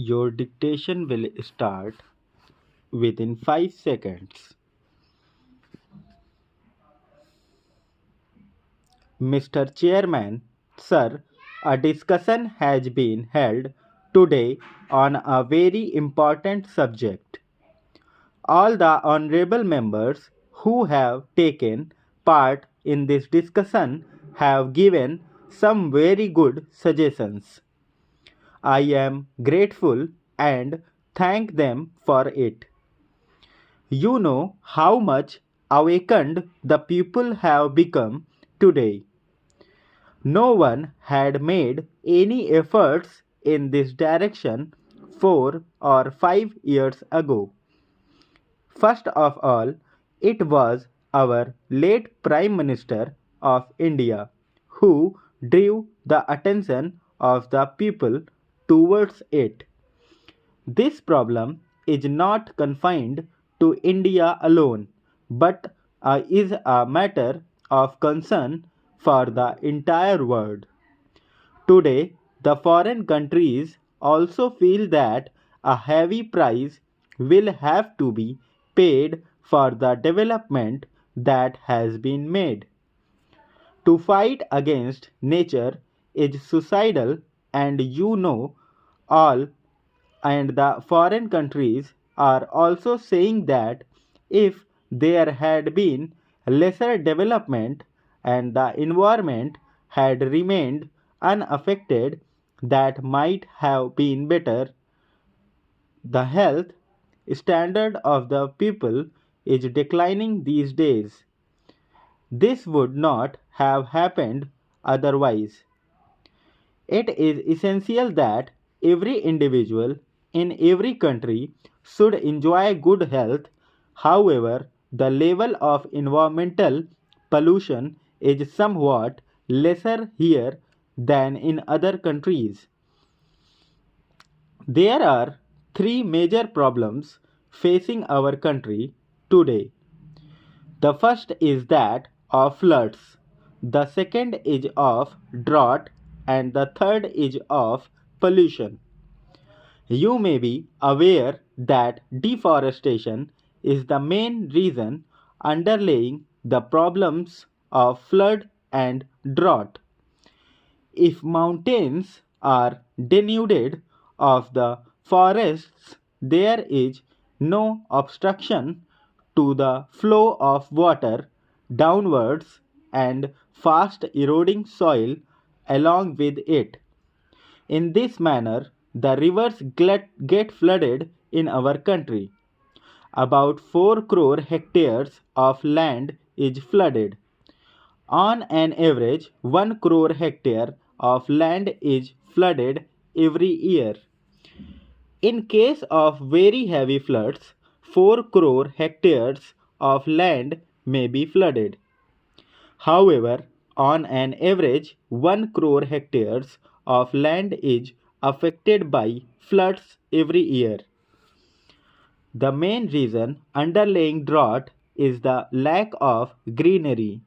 Your dictation will start within 5 seconds. Mr. Chairman, sir, a discussion has been held today on a very important subject. All the honorable members who have taken part in this discussion have given some very good suggestions. I am grateful and thank them for it. You know how much awakened the people have become today. No one had made any efforts in this direction 4 or 5 years ago. First of all, it was our late Prime Minister of India who drew the attention of the people towards it. This problem is not confined to India alone, but is a matter of concern for the entire world. Today, the foreign countries also feel that a heavy price will have to be paid for the development that has been made. To fight against nature is suicidal, and you know all, and the foreign countries are also saying that if there had been lesser development and the environment had remained unaffected, that might have been better. The health standard of the people is declining these days. This would not have happened otherwise. It is essential that every individual in every country should enjoy good health. However, the level of environmental pollution is somewhat lesser here than in other countries. There are three major problems facing our country today. The first is that of floods, the second is of drought, and the third is of pollution. You may be aware that deforestation is the main reason underlying the problems of flood and drought. If mountains are denuded of the forests, there is no obstruction to the flow of water downwards and fast eroding soil along with it. In this manner, the rivers get flooded in our country. About 4 crore hectares of land is flooded. On an average, 1 crore hectare of land is flooded every year. In case of very heavy floods, 4 crore hectares of land may be flooded. However, on an average, 1 crore hectares of land is affected by floods every year. The main reason underlying drought is the lack of greenery.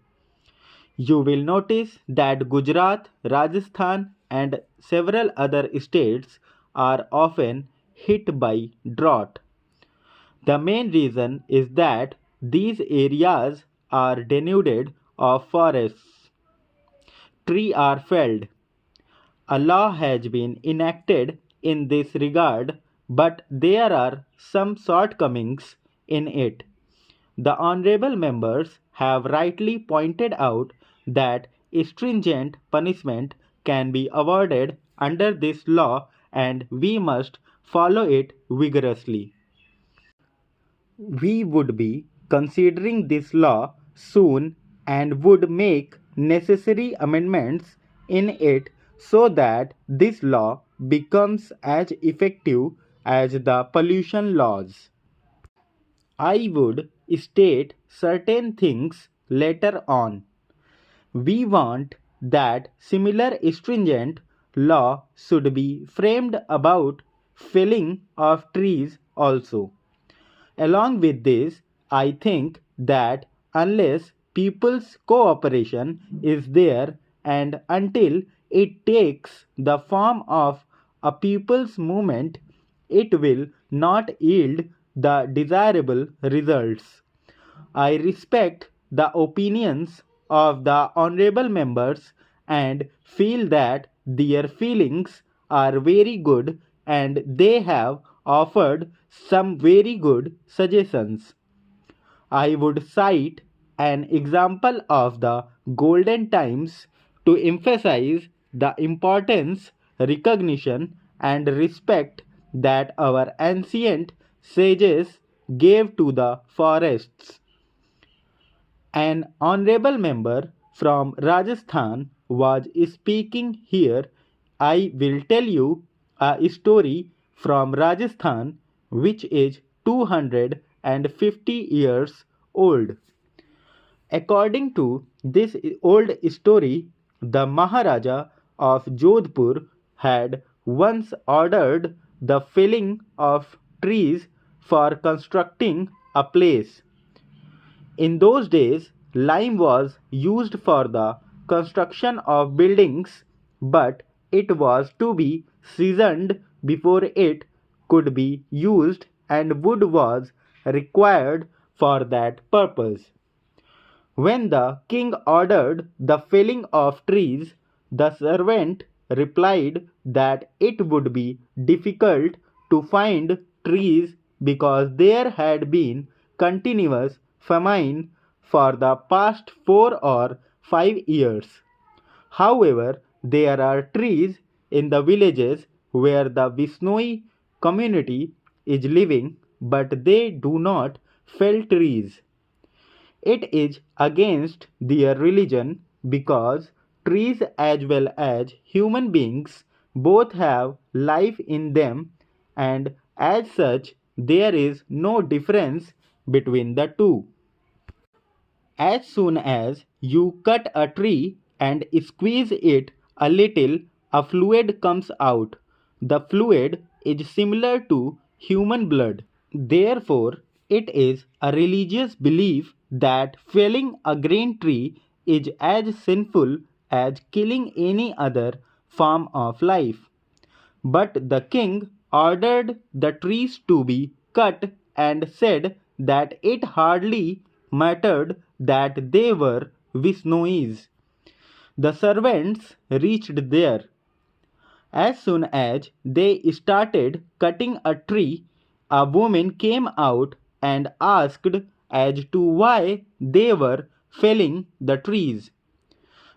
You will notice that Gujarat, Rajasthan, and several other states are often hit by drought. The main reason is that these areas are denuded of forests. Trees are felled. A law has been enacted in this regard, but there are some shortcomings in it. The honorable members have rightly pointed out that stringent punishment can be awarded under this law and we must follow it vigorously. We would be considering this law soon and would make necessary amendments in it so that this law becomes as effective as the pollution laws. I would state certain things later on. We want that similar stringent law should be framed about felling of trees also. Along with this, I think that unless people's cooperation is there and until it takes the form of a people's movement, it will not yield the desirable results. I respect the opinions of the honorable members and feel that their feelings are very good and they have offered some very good suggestions. I would cite an example of the golden times to emphasize the importance, recognition, and respect that our ancient sages gave to the forests. An honorable member from Rajasthan was speaking here. I will tell you a story from Rajasthan which is 250 years old. According to this old story, the Maharaja of Jodhpur had once ordered the felling of trees for constructing a place. In those days, lime was used for the construction of buildings, but it was to be seasoned before it could be used, and wood was required for that purpose. When the king ordered the felling of trees, the servant replied that it would be difficult to find trees because there had been continuous famine for the past 4 or 5 years. However, there are trees in the villages where the Vishnoi community is living, but they do not fell trees. It is against their religion because trees as well as human beings both have life in them, and as such there is no difference between the two. As soon as you cut a tree and squeeze it a little, a fluid comes out. The fluid is similar to human blood. Therefore, it is a religious belief that felling a green tree is as sinful as killing any other form of life. But the king ordered the trees to be cut and said that it hardly mattered that they were Vishnois. The servants reached there. As soon as they started cutting a tree, a woman came out and asked as to why they were felling the trees.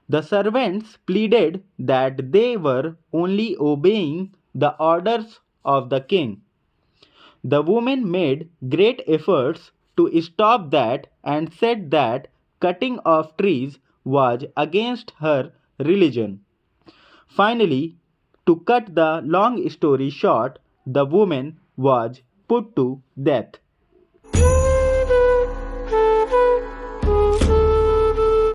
The servants pleaded that they were only obeying the orders of the king. The woman made great efforts to stop that and said that cutting of trees was against her religion. Finally, to cut the long story short, the woman was put to death.